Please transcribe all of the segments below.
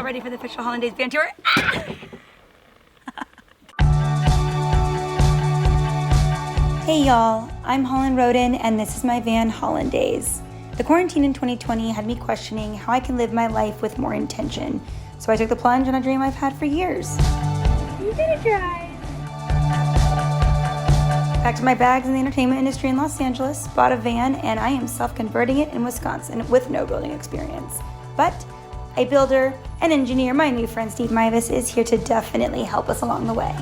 ready for the official Hollandaise van tour. Hey y'all, I'm Holland Roden and this is my van Hollandaise. The quarantine in 2020 had me questioning how I can live my life with more intention. So I took the plunge on a dream I've had for years. You did it, guys. Packed my bags in the entertainment industry in Los Angeles, bought a van, and I am self-converting it in Wisconsin with no building experience. But a builder, an engineer, my new friend Steve Mivas is here to definitely help us along the way.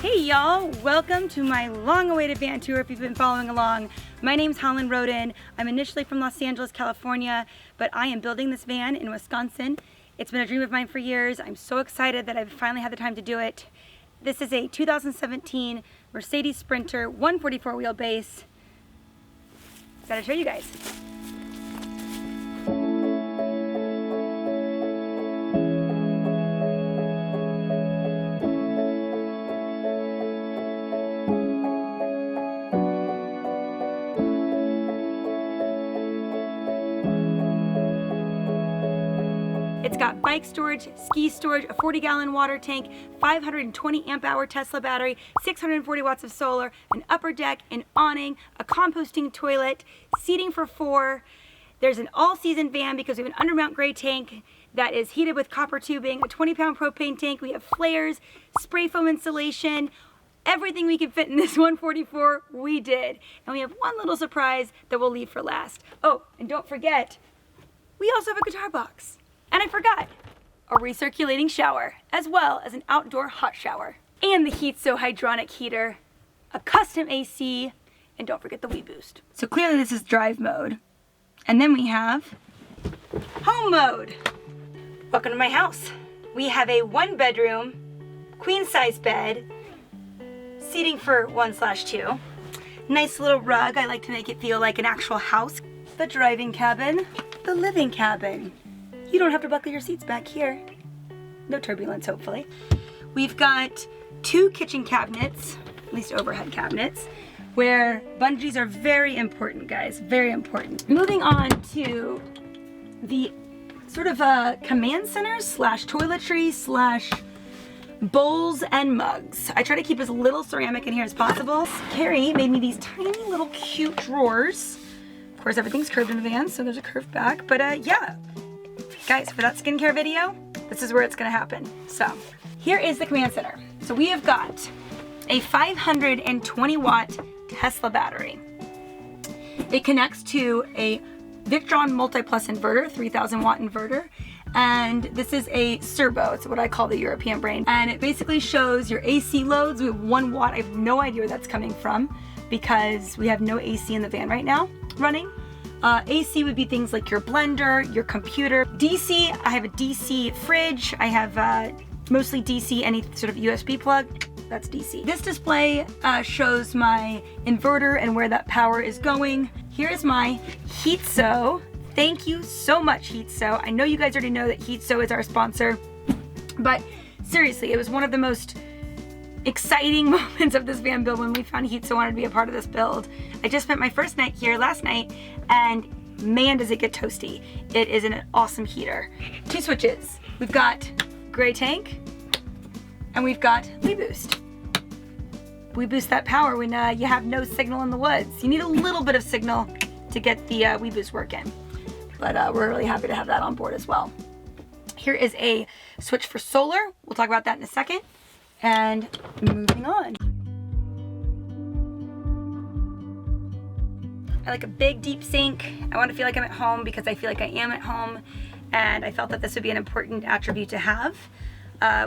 Hey y'all, welcome to my long-awaited van tour if you've been following along. My name's Holland Roden. I'm initially from Los Angeles, California, but I am building this van in Wisconsin. It's been a dream of mine for years. I'm so excited that I've finally had the time to do it. This is a 2017 Mercedes Sprinter 144 wheelbase. Excited to show you guys. It's got bike storage, ski storage, a 40-gallon water tank, 520 amp hour Tesla battery, 640 watts of solar, an upper deck, an awning, a composting toilet, seating for 4. There's an all-season van because we have an undermount gray tank that is heated with copper tubing, a 20-pound propane tank. We have flares, spray foam insulation. Everything we could fit in this 144, we did. And we have one little surprise that we'll leave for last. Oh, and don't forget, we also have a guitar box. And I forgot, a recirculating shower, as well as an outdoor hot shower. And the HEATSO hydronic heater, a custom AC, and don't forget the WeBoost. So clearly this is drive mode. And then we have home mode. Welcome to my house. We have a 1-bedroom, queen-size bed, seating for 1/2. Nice little rug. I like to make it feel like an actual house. The driving cabin, the living cabin. You don't have to buckle your seats back here. No turbulence, hopefully. We've got 2 kitchen cabinets, at least overhead cabinets, where bungees are very important, guys, very important. Moving on to the sort of command center slash toiletry slash bowls and mugs. I try to keep as little ceramic in here as possible. Carrie made me these tiny little cute drawers. Of course, everything's curved in the van, so there's a curved back, but yeah. Guys, for that skincare video, this is where it's gonna happen. So, here is the command center. So we have got a 520 watt Tesla battery. It connects to a Victron Multi-Plus inverter, 3000 watt inverter, and this is a Serbo, it's what I call the European brain. And it basically shows your AC loads. We have 1 watt, I have no idea where that's coming from because we have no AC in the van right now running. AC would be things like your blender, your computer. DC, I have a DC fridge. I have mostly DC, any sort of USB plug, that's DC. This display shows my inverter and where that power is going. Here's my HEATSO. Thank you so much, HEATSO. I know you guys already know that HEATSO is our sponsor, but seriously, it was one of the most exciting moments of this van build when we found HEATSO wanted to be a part of this build. I just spent my first night here last night, and man does it get toasty. It is an awesome heater. 2 switches. We've got gray tank, and we've got WeBoost. WeBoost that power when you have no signal in the woods. You need a little bit of signal to get the WeBoost working. but we're really happy to have that on board as well. Here is a switch for solar. We'll talk about that in a second. And moving on. I like a big deep sink. I want to feel like I'm at home because I feel like I am at home, and I felt that this would be an important attribute to have.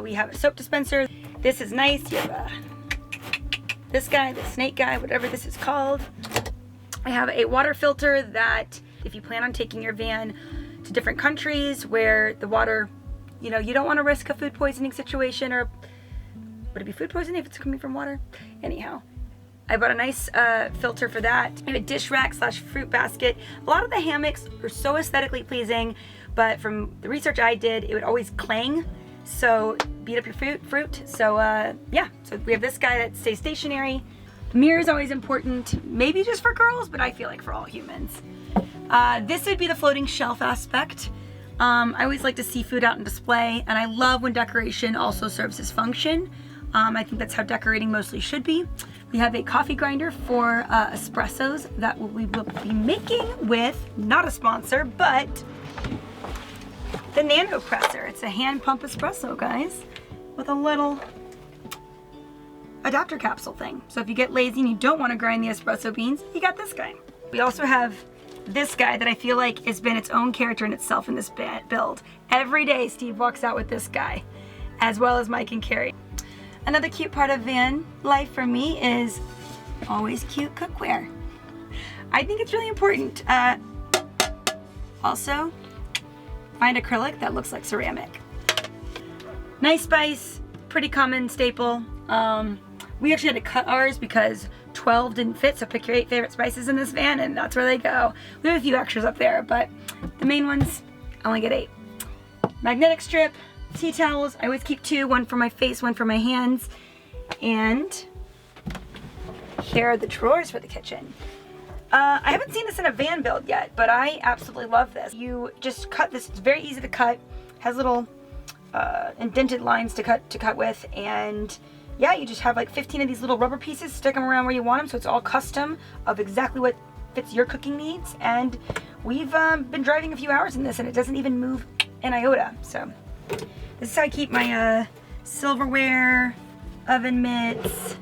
We have a soap dispenser. This is nice. You have this guy, the snake guy, whatever this is called. I have a water filter that if you plan on taking your van to different countries where the water, you know, you don't want to risk a food poisoning situation, or would it be food poisoning if it's coming from water? Anyhow, I bought a nice filter for that. I have a dish rack / fruit basket. A lot of the hammocks are so aesthetically pleasing, but from the research I did, it would always clang. So beat up your fruit. So yeah, so we have this guy that stays stationary. Mirror is always important, maybe just for girls, but I feel like for all humans. This would be the floating shelf aspect. I always like to see food out in display, and I love when decoration also serves this function. I think that's how decorating mostly should be. We have a coffee grinder for espressos that we will be making with, not a sponsor, but the Nano Presser. It's a hand pump espresso, guys, with a little adapter capsule thing. So if you get lazy and you don't want to grind the espresso beans, you got this guy. We also have this guy that I feel like has been its own character in itself in this build. Every day Steve walks out with this guy, as well as Mike and Carrie. Another cute part of van life for me is always cute cookware. I think it's really important. Also, find acrylic that looks like ceramic. Nice spice, pretty common staple. We actually had to cut ours because 12 didn't fit, so pick your 8 favorite spices in this van and that's where they go. We have a few extras up there, but the main ones, I only get 8. Magnetic strip, tea towels. I always keep 2, one for my face, one for my hands. And here are the drawers for the kitchen. I haven't seen this in a van build yet, but I absolutely love this. You just cut this, it's very easy to cut, has little indented lines to cut with, and yeah, you just have like 15 of these little rubber pieces, stick them around where you want them, so it's all custom of exactly what fits your cooking needs. And we've been driving a few hours in this and it doesn't even move an iota. So this is how I keep my silverware, oven mitts,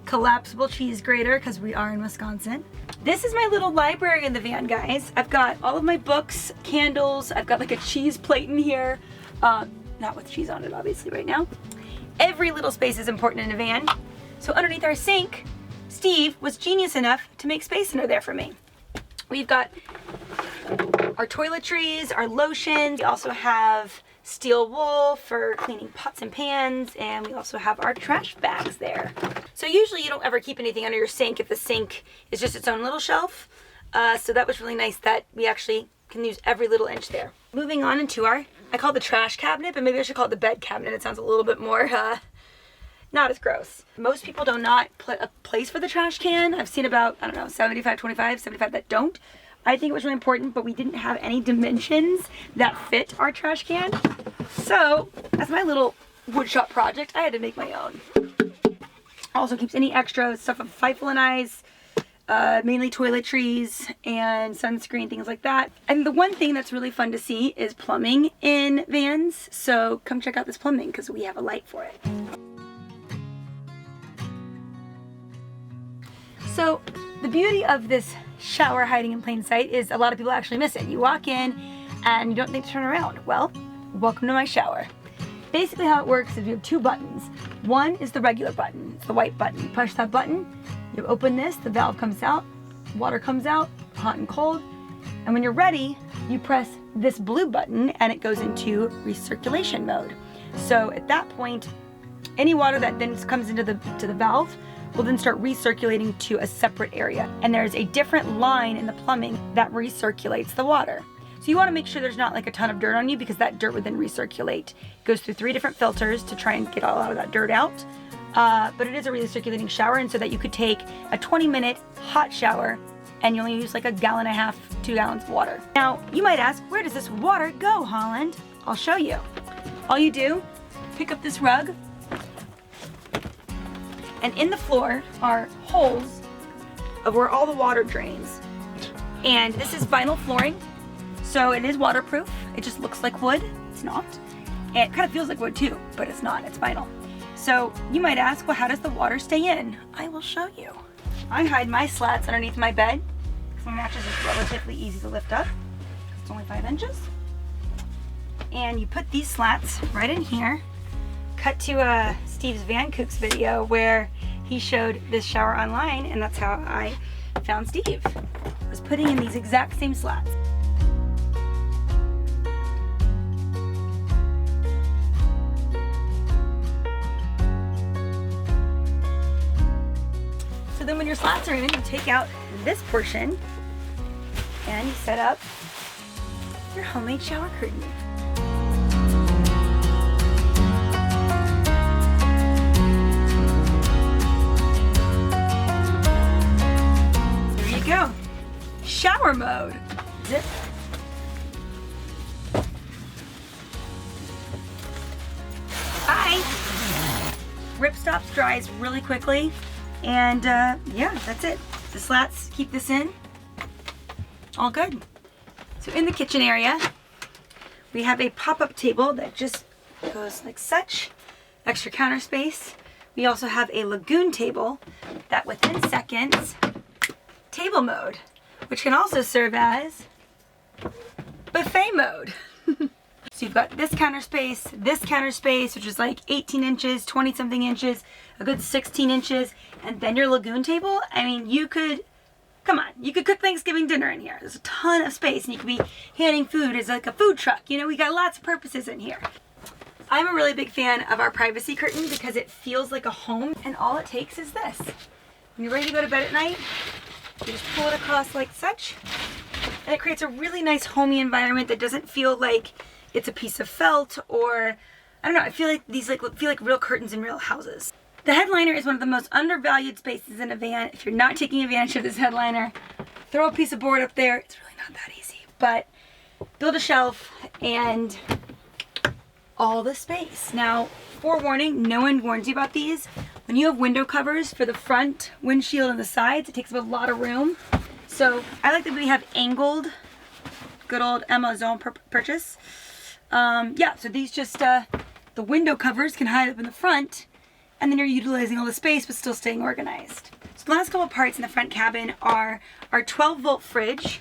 collapsible cheese grater, because we are in Wisconsin. This is my little library in the van, guys. I've got all of my books, candles, I've got like a cheese plate in here. Not with cheese on it, obviously, right now. Every little space is important in a van. So underneath our sink, Steve was genius enough to make space under there for me. We've got our toiletries, our lotions. We also have steel wool for cleaning pots and pans, and we also have our trash bags there. So usually you don't ever keep anything under your sink if the sink is just its own little shelf. So that was really nice that we actually can use every little inch there. Moving on into our, I call it the trash cabinet, but maybe I should call it the bed cabinet. It sounds a little bit more, not as gross. Most people do not put a place for the trash can. I've seen about, I don't know, 75, 25, 75 that don't. I think it was really important, but we didn't have any dimensions that fit our trash can. So, as my little woodshop project, I had to make my own. Also keeps any extra stuff of Feifel and I's, mainly toiletries and sunscreen, things like that. And the one thing that's really fun to see is plumbing in vans. So come check out this plumbing because we have a light for it. So the beauty of this shower hiding in plain sight is a lot of people actually miss it. You walk in and you don't think to turn around. Well, welcome to my shower. Basically how it works is you have 2 buttons. One is the regular button, it's the white button. You push that button, you open this, the valve comes out, water comes out, hot and cold. And when you're ready, you press this blue button and it goes into recirculation mode. So at that point, any water that then comes into the valve will then start recirculating to a separate area. And there's a different line in the plumbing that recirculates the water. So you want to make sure there's not like a ton of dirt on you because that dirt would then recirculate. It goes through 3 different filters to try and get a lot of that dirt out. But it is a recirculating shower, and so that you could take a 20-minute hot shower and you only use like 1.5 gallons, 2 gallons of water. Now, you might ask, where does this water go, Holland? I'll show you. All you do, pick up this rug, and in the floor are holes of where all the water drains. And this is vinyl flooring. So it is waterproof. It just looks like wood. It's not. And it kind of feels like wood too, but it's not. It's vinyl. So you might ask, well, how does the water stay in? I will show you. I hide my slats underneath my bed because my mattress is relatively easy to lift up. It's only 5 inches. And you put these slats right in here. Cut to Steve's Van Cooks video where he showed this shower online, and that's how I found Steve. I was putting in these exact same slats. So then when your slats are in, you take out this portion and you set up your homemade shower curtain. There you go. Shower mode. Zip. Bye. Ripstops dries really quickly. And yeah, that's it. The slats keep this in. All good. So in the kitchen area, we have a pop-up table that just goes like such. Extra counter space. We also have a lagoon table that within seconds, table mode, which can also serve as buffet mode. So you've got this counter space, which is like 18 inches, 20 something inches, a good 16 inches, and then your lagoon table. I mean, you could, come on, you could cook Thanksgiving dinner in here. There's a ton of space, and you could be handing food as like a food truck. You know, we got lots of purposes in here. I'm a really big fan of our privacy curtain because it feels like a home, and all it takes is this. When you're ready to go to bed at night, you just pull it across like such, and it creates a really nice homey environment that doesn't feel like it's a piece of felt, or I don't know, I feel like these feel like real curtains in real houses. The headliner is one of the most undervalued spaces in a van. If you're not taking advantage of this headliner, throw a piece of board up there. It's really not that easy, but build a shelf and all the space. Now, forewarning, no one warns you about these. When you have window covers for the front windshield and the sides, it takes up a lot of room. So I like that we have angled, good old Amazon purchase. Yeah, so these just, the window covers can hide up in the front, and then you're utilizing all the space but still staying organized. So the last couple parts in the front cabin are our 12-volt fridge.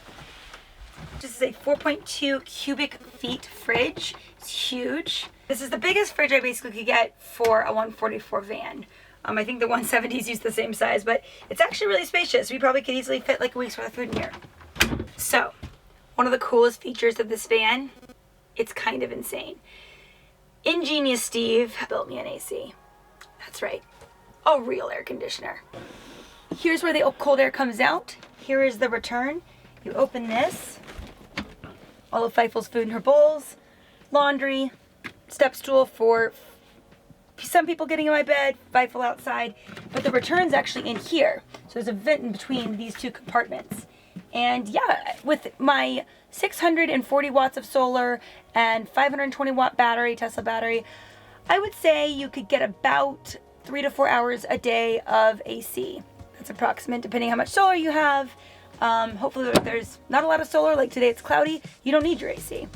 This is a 4.2 cubic feet fridge. It's huge. This is the biggest fridge I basically could get for a 144 van. I think the 170s use the same size, but it's actually really spacious. We probably could easily fit like a week's worth of food in here. So, one of the coolest features of this van, it's kind of insane. Ingenious Steve built me an AC. That's right, a real air conditioner. Here's where the cold air comes out. Here is the return. You open this. All of Feifel's food in her bowls, laundry, step stool for some people getting in my bed, Feifel outside, but the return's actually in here. So there's a vent in between these two compartments. And yeah, with my 640 watts of solar and 520 watt battery, Tesla battery, I would say you could get about 3 to 4 hours a day of AC. That's approximate depending how much solar you have. Hopefully if there's not a lot of solar, like today it's cloudy, you don't need your AC.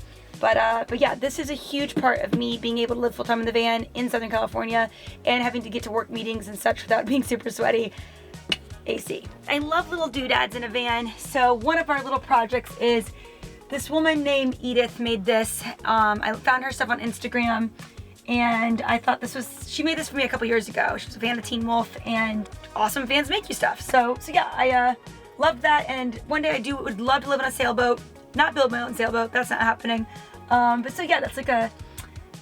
But yeah, this is a huge part of me being able to live full-time in the van in Southern California and having to get to work meetings and such without being super sweaty. AC. I love little doodads in a van, so one of our little projects is this woman named Edith made this. I found her stuff on Instagram, and I thought she made this for me a couple years ago. She was a fan of Teen Wolf, and awesome fans make you stuff. So yeah, I love that, and one day I would love to live on a sailboat, not build my own sailboat, that's not happening. But so yeah, that's like a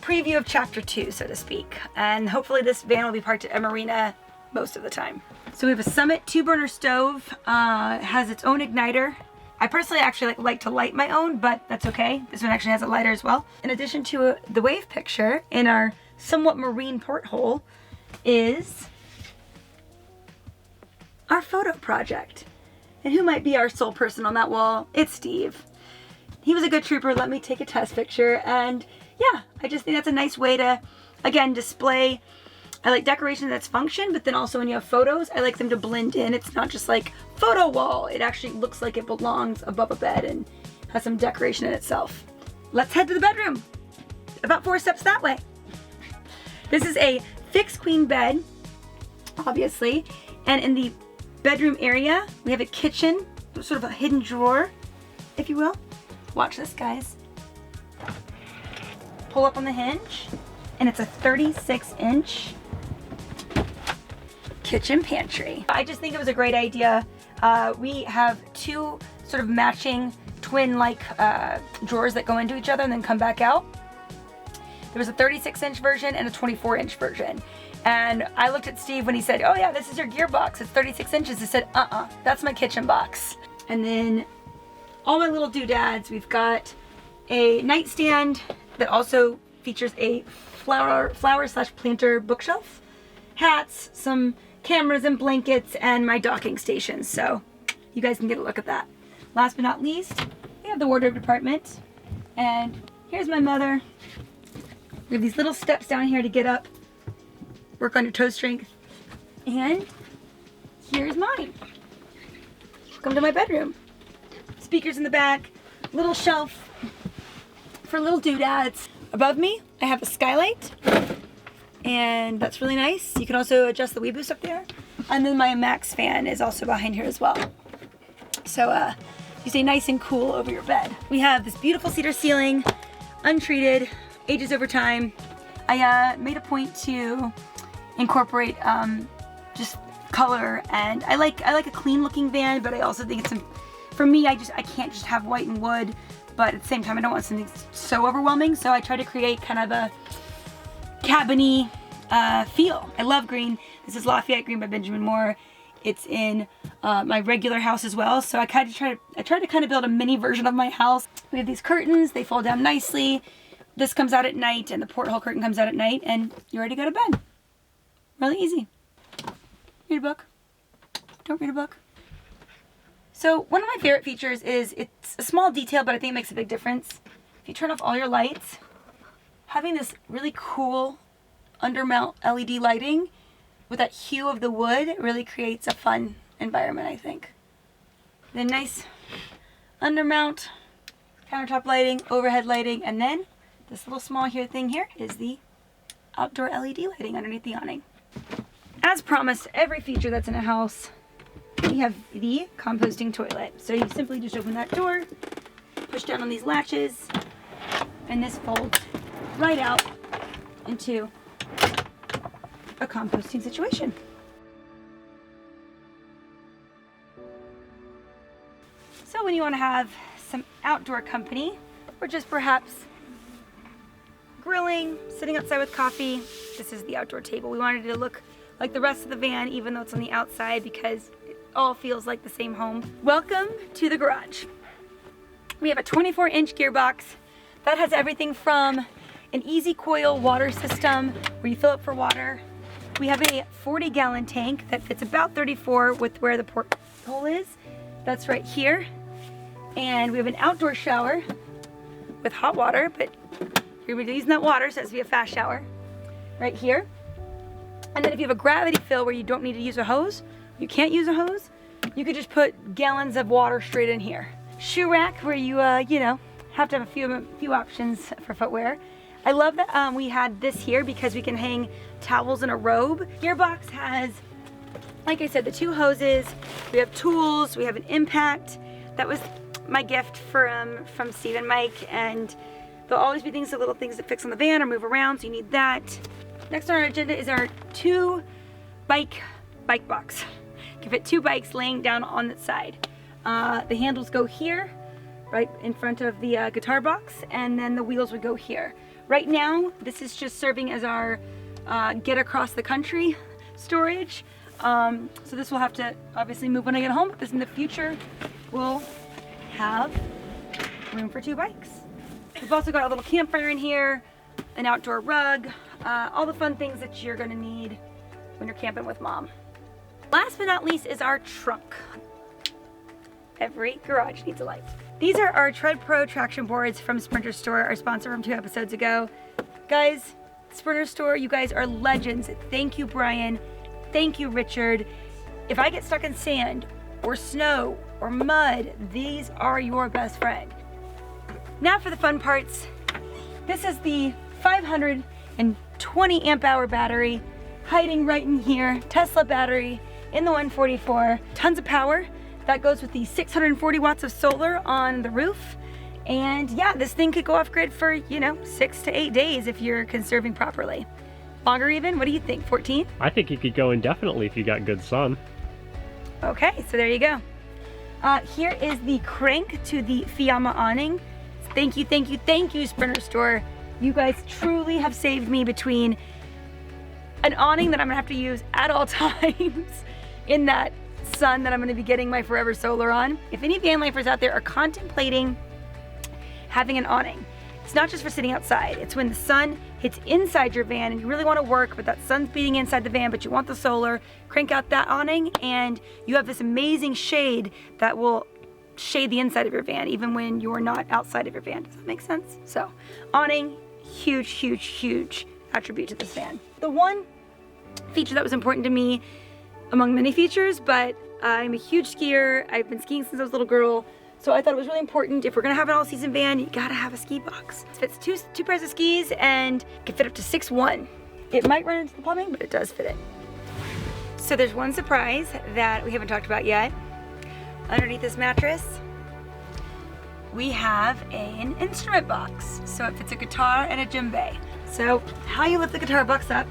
preview of chapter 2, so to speak. And hopefully this van will be parked at a marina most of the time. So we have a Summit 2-burner stove, has its own igniter. I personally actually like to light my own, but that's okay. This one actually has a lighter as well. In addition to the wave picture in our somewhat marine porthole is our photo project. And who might be our sole person on that wall? It's Steve. He was a good trooper, let me take a test picture, and yeah, I just think that's a nice way to, again, display. I like decoration that's function, but then also when you have photos, I like them to blend in. It's not just like photo wall. It actually looks like it belongs above a bed, and has some decoration in itself. Let's head to the bedroom. About 4 steps that way. This is a fixed queen bed, obviously. And in the bedroom area, we have a kitchen, sort of a hidden drawer, if you will. Watch this, guys. Pull up on the hinge, and it's a 36-inch kitchen pantry. I just think it was a great idea. We have 2 sort of matching twin-like drawers that go into each other and then come back out. There was a 36-inch version and a 24-inch version. And I looked at Steve when he said, oh yeah, this is your gearbox, it's 36 inches. I said, that's my kitchen box. And then all my little doodads, we've got a nightstand that also features a flower/planter bookshelf, hats, some cameras and blankets, and my docking station. So you guys can get a look at that. Last but not least, we have the wardrobe department. And here's my mother. We have these little steps down here to get up, work on your toe strength. And here's mine. Welcome to my bedroom. Speakers in the back, little shelf for little doodads. Above me, I have a skylight, and that's really nice. You can also adjust the WeBoost up there. And then my MAXX fan is also behind here as well. So you stay nice and cool over your bed. We have this beautiful cedar ceiling, untreated, ages over time. I made a point to incorporate just color, and I like a clean looking van, but I also think it's for me, I can't just have white and wood, but at the same time I don't want something so overwhelming, so I try to create kind of a cabiny feel. I love green. This is Lafayette green by Benjamin Moore. It's in my regular house as well, so I try to kind of build a mini version of my house. We have these curtains, they fold down nicely. This comes out at night, and the porthole curtain comes out at night, and you're ready to go to bed. Really easy. Read a book. Don't read a book. So one of my favorite features is, it's a small detail, but I think it makes a big difference. If you turn off all your lights, having this really cool undermount LED lighting with that hue of the wood really creates a fun environment, I think. Then nice undermount, countertop lighting, overhead lighting, and then this little small thing here is the outdoor LED lighting underneath the awning. As promised, every feature that's in a house, we have the composting toilet. So you simply just open that door, push down on these latches, and this folds right out into a composting situation. So when you want to have some outdoor company, or just perhaps grilling, sitting outside with coffee, this is the outdoor table. We wanted it to look like the rest of the van, even though it's on the outside, because it all feels like the same home. Welcome to the garage. We have a 24-inch gearbox that has everything from an easy coil water system where you fill up for water. We have a 40-gallon tank that fits about 34 with where the porthole is. That's right here. And we have an outdoor shower with hot water, but you're gonna be using that water, so it has to be a fast shower right here. And then if you have a gravity fill where you don't need to use a hose, you can't use a hose, you could just put gallons of water straight in here. Shoe rack where you have to have a few options for footwear. I love that we had this here because we can hang towels in a robe. Gearbox has, like I said, the 2 hoses. We have tools. We have an impact. That was my gift from Steve and Mike, and there'll always be little things that fix on the van or move around, so you need that. Next on our agenda is our 2 bike box. You can fit 2 bikes laying down on the side. The handles go here, right in front of the guitar box, and then the wheels would go here. Right now, this is just serving as our get across the country storage. So this will have to obviously move when I get home, but this in the future will have room for 2 bikes. We've also got a little campfire in here, an outdoor rug, all the fun things that you're gonna need when you're camping with mom. Last but not least is our trunk. Every garage needs a light. These are our Tread Pro traction boards from Sprinter Store, our sponsor from 2 episodes ago. Guys, Sprinter Store, you guys are legends. Thank you, Brian. Thank you, Richard. If I get stuck in sand or snow or mud, these are your best friend. Now for the fun parts. This is the 520 amp hour battery hiding right in here. Tesla battery in the 144. Tons of power. That goes with the 640 watts of solar on the roof. And yeah, this thing could go off grid for, 6 to 8 days if you're conserving properly. Longer even? What do you think, 14? I think you could go indefinitely if you got good sun. Okay, so there you go. Here is the crank to the Fiamma awning. Thank you, Sprinter Store. You guys truly have saved me between an awning that I'm gonna have to use at all times in that sun that I'm gonna be getting my forever solar on. If any van lifers out there are contemplating having an awning, it's not just for sitting outside. It's when the sun hits inside your van and you really want to work, but that sun's beating inside the van, but you want the solar, crank out that awning and you have this amazing shade that will shade the inside of your van even when you're not outside of your van. Does that make sense? So, awning, huge attribute to this van. The one feature that was important to me among many features, but I'm a huge skier. I've been skiing since I was a little girl. So I thought it was really important, if we're gonna have an all-season van, you gotta have a ski box. It fits two pairs of skis and can fit up to 6'1". It might run into the plumbing, but it does fit it. So there's one surprise that we haven't talked about yet. Underneath this mattress, we have an instrument box. So it fits a guitar and a djembe. So how you lift the guitar box up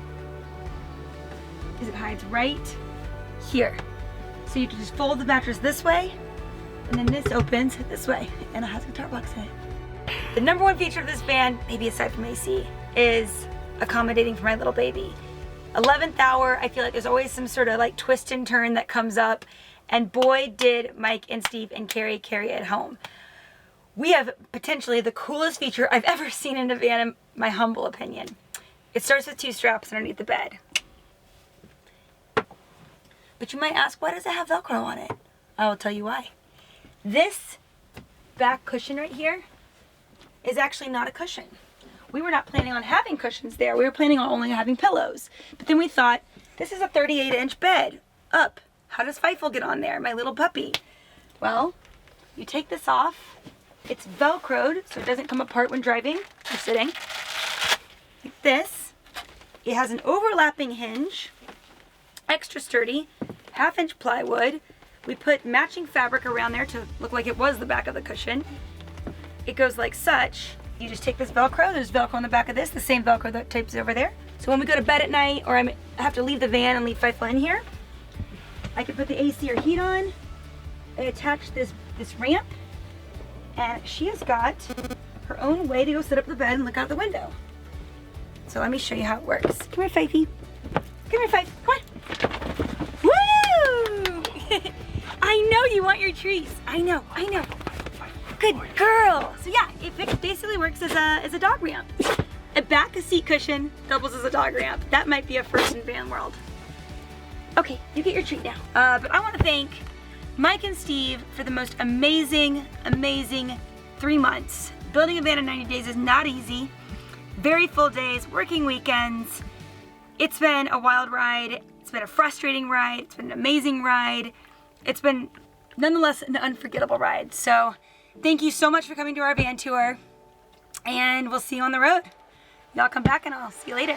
is it hides right here. So you can just fold the mattress this way, and then this opens this way, and it has a guitar box in it. The number one feature of this van, maybe aside from AC, is accommodating for my little baby. 11th hour, I feel like there's always some sort of like twist and turn that comes up, and boy did Mike and Steve and Carrie carry it home. We have potentially the coolest feature I've ever seen in a van, in my humble opinion. It starts with 2 straps underneath the bed. But you might ask, why does it have Velcro on it? I will tell you why. This back cushion right here is actually not a cushion. We were not planning on having cushions there. We were planning on only having pillows. But then we thought, this is a 38-inch bed up. How does Feifel get on there, my little puppy? Well, you take this off. It's Velcroed, so it doesn't come apart when driving or sitting. Like this. It has an overlapping hinge, extra sturdy, 1/2-inch plywood. We put matching fabric around there to look like it was the back of the cushion. It goes like such. You just take this Velcro, there's Velcro on the back of this, the same Velcro that tapes over there. So when we go to bed at night, or I have to leave the van and leave Feifel in here, I can put the AC or heat on. I attach this ramp, and she has got her own way to go sit up the bed and look out the window. So let me show you how it works. Come here, Feify. Come here, Feif. Come on. Woo! I know you want your treats. I know. Good girl. So yeah, it basically works as a dog ramp. A back seat cushion doubles as a dog ramp. That might be a first in van world. Okay, you get your treat now. But I want to thank Mike and Steve for the most amazing 3 months. Building a van in 90 days is not easy. Very full days, working weekends. It's been a wild ride. It's been a frustrating ride. It's been an amazing ride. It's been, nonetheless, an unforgettable ride. So, thank you so much for coming to our van tour. And we'll see you on the road. Y'all come back and I'll see you later.